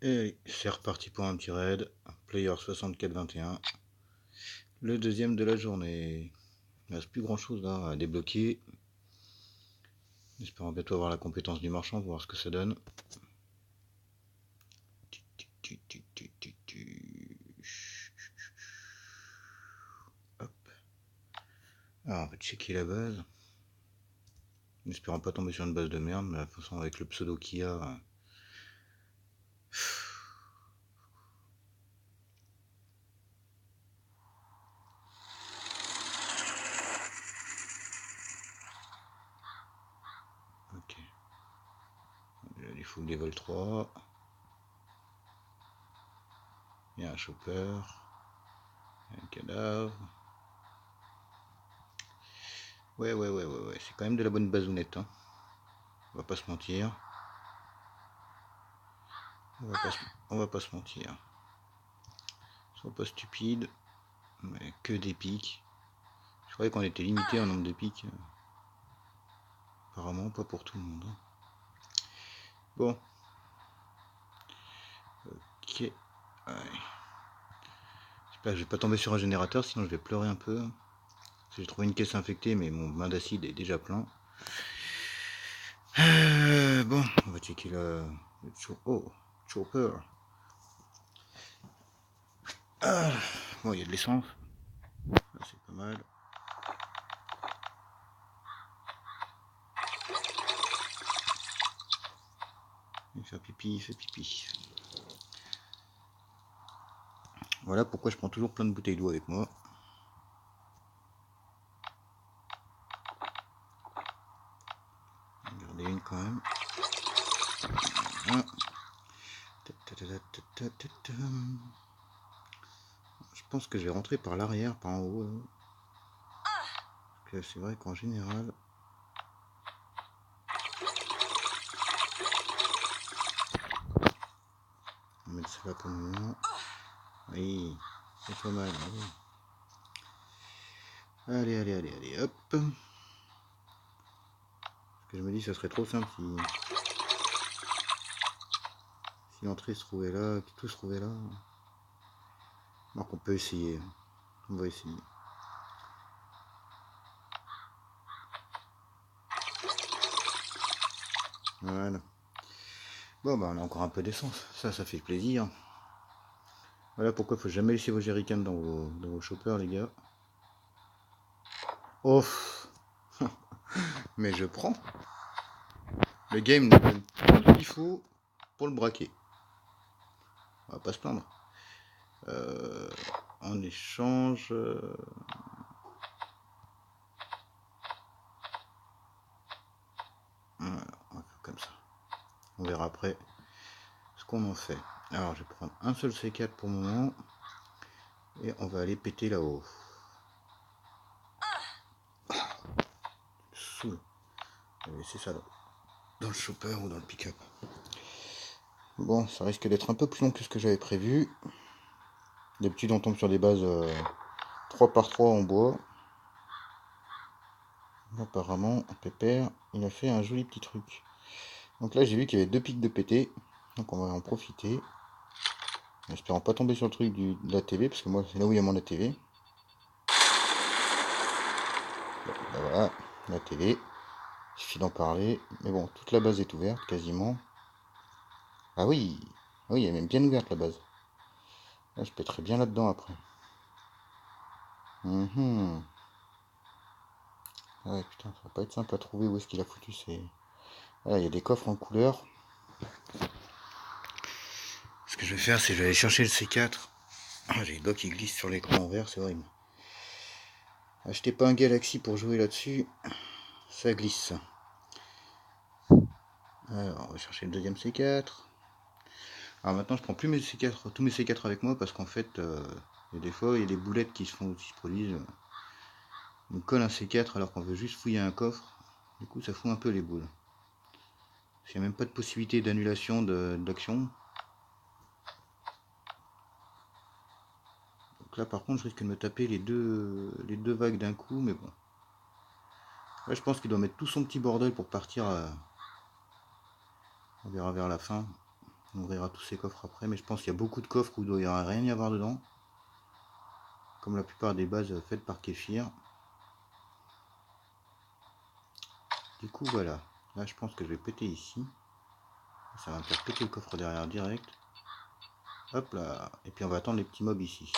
Et c'est reparti pour un petit raid. Player 64-21. Le deuxième de la journée. Il ne reste plus grand chose là à débloquer. J'espère bientôt avoir la compétence du marchand pour voir ce que ça donne. Hop. Alors on va checker la base. En espérant pas tomber sur une base de merde, mais de toute façon avec le pseudo qu'il y a. Ok. Il y a des full level 3. Il y a un chopper. Il y a un cadavre. Ouais, c'est quand même de la bonne bazounette, hein. On va pas se mentir. On va pas se mentir. Sois pas stupide. Mais que des pics. Je croyais qu'on était limité en nombre de pics. Apparemment pas pour tout le monde, hein. Bon. Ok. Ouais. J'espère que je vais pas tomber sur un générateur, sinon je vais pleurer un peu. J'ai trouvé une caisse infectée, mais mon bain d'acide est déjà plein. Bon, on va checker le oh, chopper. Ah, bon, il y a de l'essence. C'est pas mal. Il fait pipi, il fait pipi. Voilà pourquoi je prends toujours plein de bouteilles d'eau avec moi. Regardez une quand même. Voilà. Je pense que je vais rentrer par l'arrière, par en haut. Parce que c'est vrai qu'en général... On va mettre ça là pour le moment. Oui, c'est pas mal. Allez, hop. Parce que je me dis, ça serait trop simple si l'entrée se trouvait là, que tout se trouvait là. Donc on peut essayer. On va essayer. Voilà. Bon, bah on a encore un peu d'essence. Ça fait plaisir. Voilà pourquoi il faut jamais laisser vos jerrycans dans vos choppers, les gars. Oh. Mais je prends. Le game nous donne tout ce qu'il faut pour le braquer. On va pas se plaindre. En échange... Voilà, on va faire comme ça. On verra après ce qu'on en fait. Alors je vais prendre un seul C4 pour le moment. Et on va aller péter là-haut. Saoul. On va laisser ça dans le chopper ou dans le pick-up. Bon, ça risque d'être un peu plus long que ce que j'avais prévu. D'habitude on tombe sur des bases 3 par 3 en bois. Apparemment, Pépère, il a fait un joli petit truc. Donc là j'ai vu qu'il y avait 2 pics de pété. Donc on va en profiter. En espérant pas tomber sur le truc de la TV, parce que moi c'est là où il y a mon ATV. Ben voilà, la télé. Il suffit d'en parler. Mais bon, toute la base est ouverte quasiment. Ah oui, elle est même bien ouverte la base. Là, je pèterai bien là-dedans après. Ah ouais, putain, ça va pas être simple à trouver où est-ce qu'il a foutu ces... Voilà, il y a des coffres en couleur. Ce que je vais faire, c'est que je vais aller chercher le C4. Ah, j'ai les doigts qui glissent sur l'écran en vert, c'est horrible. Achetez pas un Galaxy pour jouer là-dessus. Ça glisse. Alors, on va chercher le deuxième C4. Alors maintenant, je prends plus mes C4, tous mes C4 avec moi parce qu'en fait, il y a des fois, il y a des boulettes qui se produisent. On colle un C4 alors qu'on veut juste fouiller un coffre. Du coup, ça fout un peu les boules. Il n'y a même pas de possibilité d'annulation d'action. Donc là, par contre, je risque de me taper les deux vagues d'un coup, mais bon. Là, je pense qu'il doit mettre tout son petit bordel pour partir. On verra vers la fin. On ouvrira tous ces coffres après, mais je pense qu'il y a beaucoup de coffres où il doit y avoir rien y avoir dedans. Comme la plupart des bases faites par Kéfir. Du coup voilà, là je pense que je vais péter ici. Ça va me faire péter le coffre derrière direct. Hop là, et puis on va attendre les petits mobs ici.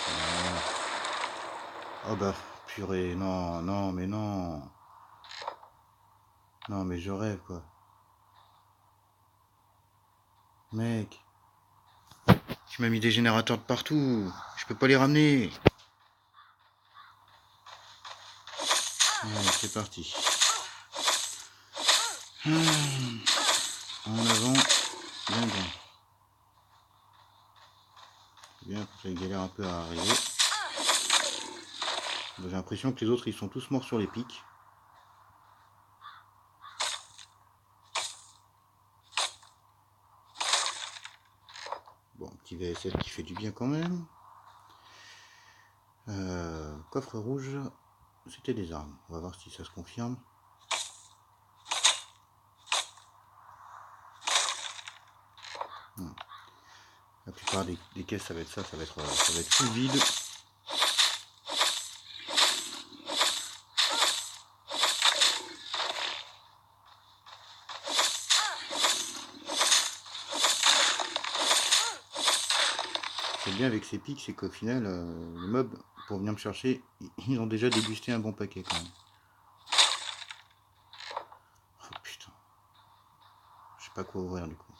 Voilà. Oh bah purée, non, non, mais non. Non mais je rêve quoi. Mec, tu m'as mis des générateurs de partout. Je peux pas les ramener. Allez, c'est parti. En avant, bien bien. Bien, ça galère un peu à arriver. J'ai l'impression que les autres ils sont tous morts sur les pics. Bon, petit VSL qui fait du bien quand même. Coffre rouge, c'était des armes. On va voir si ça se confirme. La plupart des caisses, ça va être ça, ça va être full vide. Ce qui est bien avec ces pics, c'est qu'au final, les mobs, pour venir me chercher, ils ont déjà dégusté un bon paquet quand même. Oh putain. Je sais pas quoi ouvrir du coup.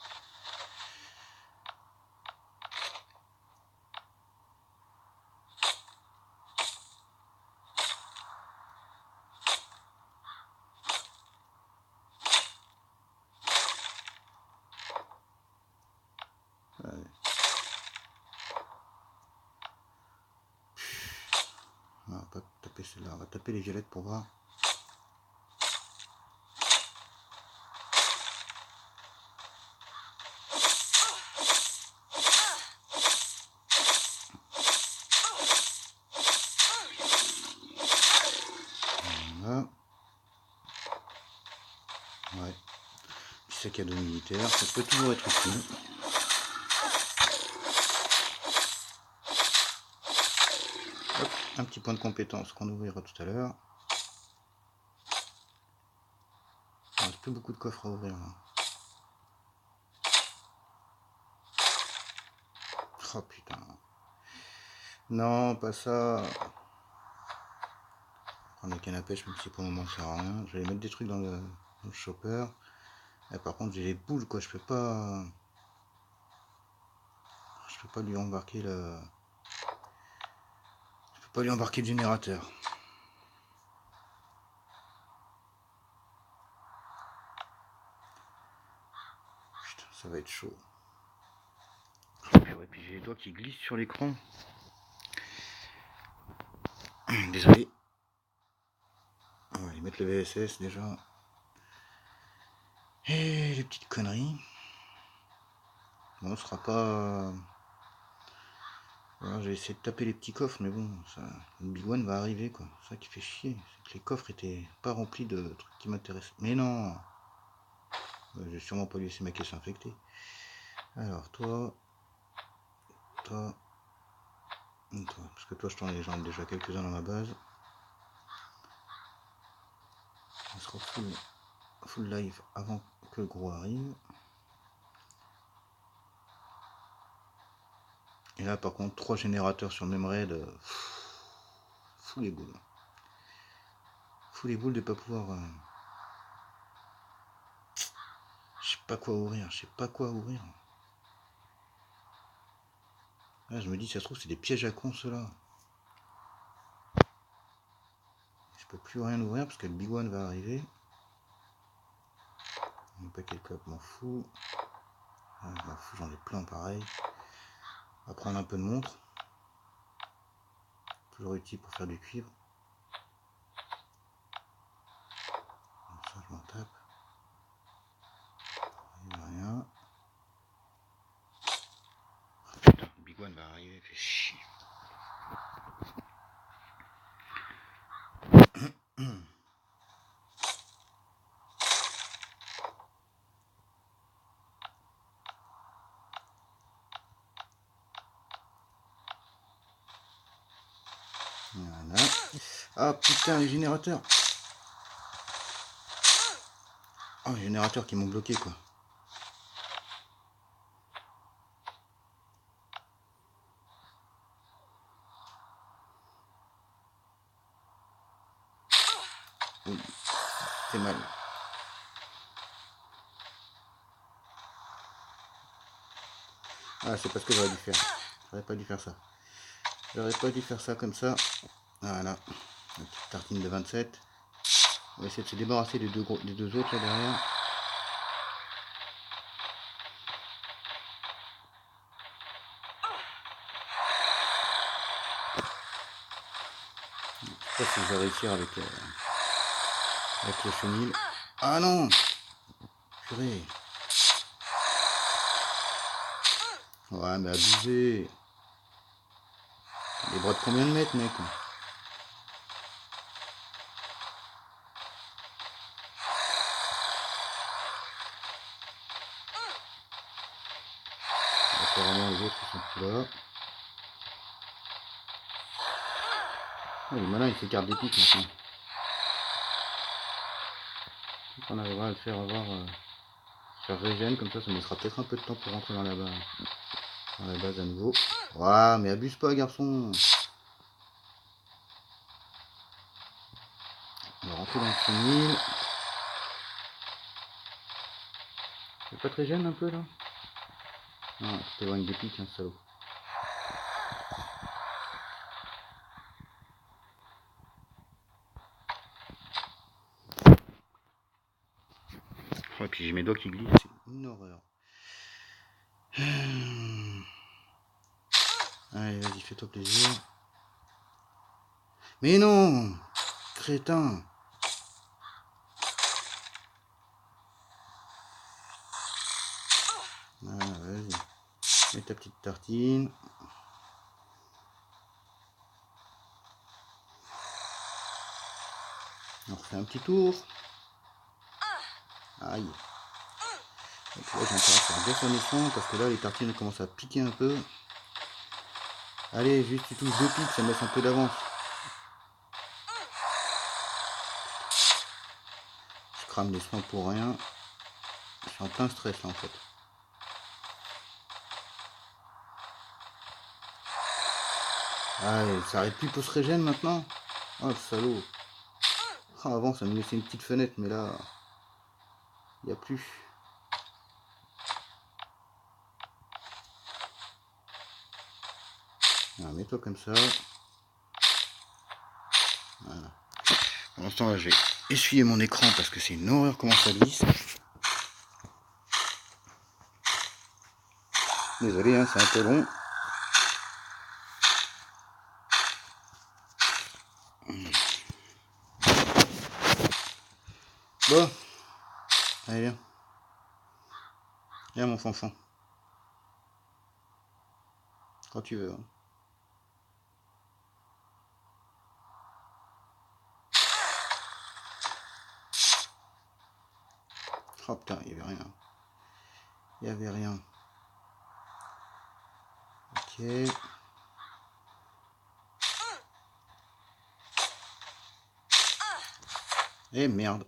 Allez. On va pas taper celle-là, on va taper les violettes pour voir. Voilà. Ouais. Petit sac à dos militaire, ça peut toujours être utile. Hop, un petit point de compétence qu'on ouvrira tout à l'heure. Il ne reste plus beaucoup de coffres à ouvrir là. Oh putain. Non, pas ça. Prendre la canne à pêche, même si pour le moment ça sert à rien. Je vais mettre des trucs dans le chopper. Et par contre j'ai les boules quoi, je peux pas lui embarquer le. Je peux pas lui embarquer le générateur. Putain, ça va être chaud. Et puis j'ai les doigts qui glissent sur l'écran. Désolé. On va aller mettre le VSS déjà. Et les petites conneries. Bon, ce sera pas. Voilà, j'ai essayé de taper les petits coffres, mais bon, ça, le Big One va arriver quoi. C'est ça qui fait chier. C'est que les coffres étaient pas remplis de trucs qui m'intéressent. Mais non, j'ai sûrement pas laissé ma caisse infectée. Alors toi, toi, parce que toi j'en ai déjà quelques-uns dans ma base. On sera full live avant que le gros arrive. Et là par contre 3 générateurs sur le même raid. Fou les boules. Fou les boules de pas pouvoir. Je sais pas quoi ouvrir, je sais pas quoi ouvrir. Là je me dis ça se trouve c'est des pièges à con ceux-là. Je peux plus rien ouvrir parce que le Big One va arriver. Un paquet de clopes, m'en fous. Ah, je m'en fous, j'en ai plein pareil. On va prendre un peu de montre. Toujours utile pour faire du cuivre. Comme ça je m'en tape. Il n'y a rien. Oh, putain, le Big One va arriver, fait chier. Ah putain, les générateurs. Oh, les générateurs qui m'ont bloqué quoi. Oui, c'est mal. Ah, c'est parce que j'aurais dû faire. J'aurais pas dû faire ça. J'aurais pas dû faire ça comme ça. Voilà. La petite tartine de 27. On va essayer de se débarrasser des deux autres là derrière. Je sais pas si je vais réussir avec le chenil. Ah non! Purée! Ouais, mais abusé! Les bras de combien de mètres, mec? Apparemment, les autres ils sont plus là. Oh, il est malin, il s'écarte des pics maintenant. On arrivera à le faire avoir. Faire régène, comme ça me laissera peut-être un peu de temps pour rentrer dans la base à nouveau. Ouah, mais abuse pas, garçon! On va rentrer dans le chenil. C'est pas très gêne un peu là? Non, tu t'éloignes des pics, hein, salaud. Et puis j'ai mes doigts qui glissent, c'est une horreur. Allez, vas-y, fais-toi plaisir. Mais non! Crétin! Voilà, vas-y. Mets ta petite tartine. On refait un petit tour. Aïe. Donc là, j'ai intérêt à faire gaffe à mes soins parce que là, les tartines commencent à piquer un peu. Allez, juste tu touches 2 pics, ça me laisse un peu d'avance. Je crame les soins pour rien. Je suis en plein stress là en fait. Ah, ça arrête plus pour se régène maintenant. Oh le salaud. Ah, avant ça me laissait une petite fenêtre, mais là, il n'y a plus. Alors, mets-toi comme ça. Voilà. Pour l'instant, là, je vais essuyer mon écran parce que c'est une horreur comment ça glisse. Désolé, hein, c'est un peu long. Bon, allez, viens. Viens, mon fanfan. Quand tu veux. Hein. Oh putain, il n'y avait rien. Il n'y avait rien. Ok. Eh merde.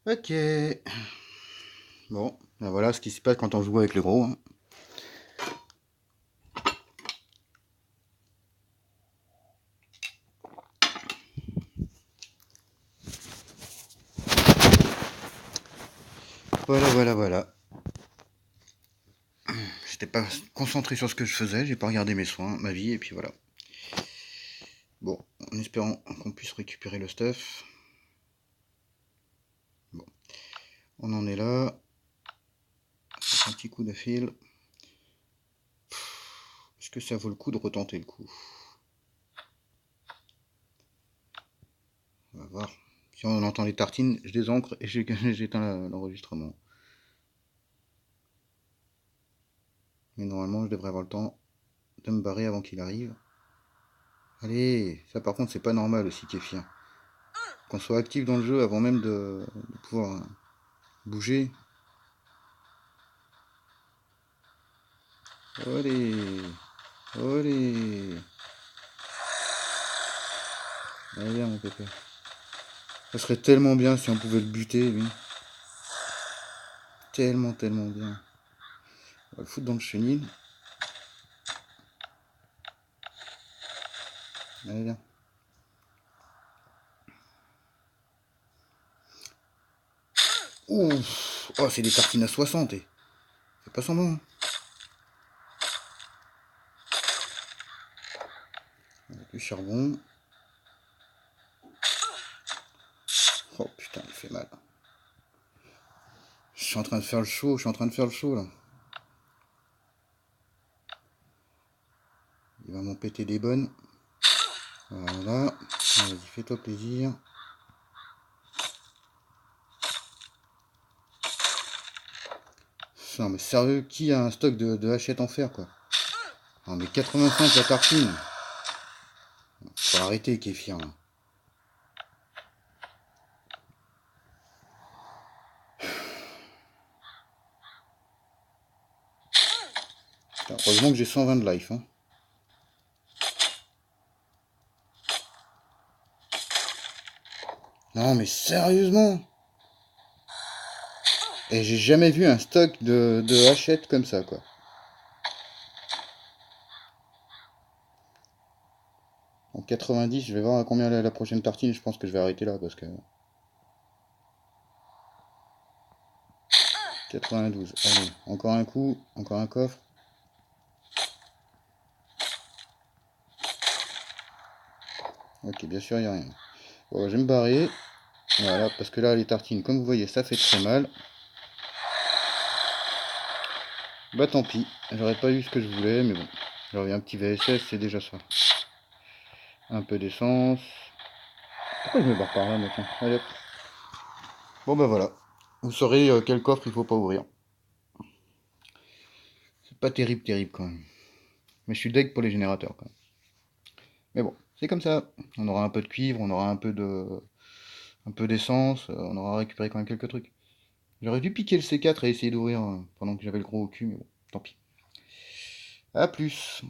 Ok. Bon, ben voilà ce qui se passe quand on joue avec le gros. Hein. Voilà. J'étais pas concentré sur ce que je faisais, j'ai pas regardé mes soins, ma vie, et puis voilà. Bon, en espérant qu'on puisse récupérer le stuff. Bon, on en est là. Un petit coup de fil. Est-ce que ça vaut le coup de retenter le coup? On va voir. Si on entend les tartines, je désancre et j'éteins l'enregistrement. Mais normalement, je devrais avoir le temps de me barrer avant qu'il arrive. Allez, ça par contre, c'est pas normal aussi, Kéfir. Qu'on soit actif dans le jeu avant même de pouvoir bouger. Allez. Olé. Allez, viens, mon pépère. Ça serait tellement bien si on pouvait le buter, lui. Tellement, tellement bien. On va le foutre dans le chenil. Allez, viens. Ouf. Oh, c'est des tartines à 60. C'est pas semblant. Hein. Du charbon. Oh putain, il fait mal. Je suis en train de faire le show, là. Il va m'en péter des bonnes. Voilà. Vas-y, fais-toi plaisir. Non mais sérieux, qui a un stock de hachettes en fer, quoi? Non mais 85 la tartine. Faut arrêter, Kéfir, là. Putain, heureusement que j'ai 120 de life, hein. Non mais sérieusement. Et j'ai jamais vu un stock de hachettes comme ça, quoi. En 90, je vais voir à combien la prochaine tartine. Je pense que je vais arrêter là parce que. 92. Allez, encore un coup, encore un coffre. Ok, bien sûr, il n'y a rien. Bon, je vais me barrer. Voilà, parce que là, les tartines, comme vous voyez, ça fait très mal. Bah tant pis, j'aurais pas eu ce que je voulais, mais bon. J'aurais eu un petit VSS, c'est déjà ça. Un peu d'essence. Pourquoi je me barre par là, moi, tiens. Allez hop. Bon bah voilà. Vous saurez quel coffre il faut pas ouvrir. C'est pas terrible, terrible quand même. Mais je suis deg pour les générateurs quand même. Mais bon, c'est comme ça. On aura un peu de cuivre, on aura un peu d'essence, on aura récupéré quand même quelques trucs. J'aurais dû piquer le C4 et essayer d'ouvrir pendant que j'avais le gros au cul, mais bon, tant pis. A plus.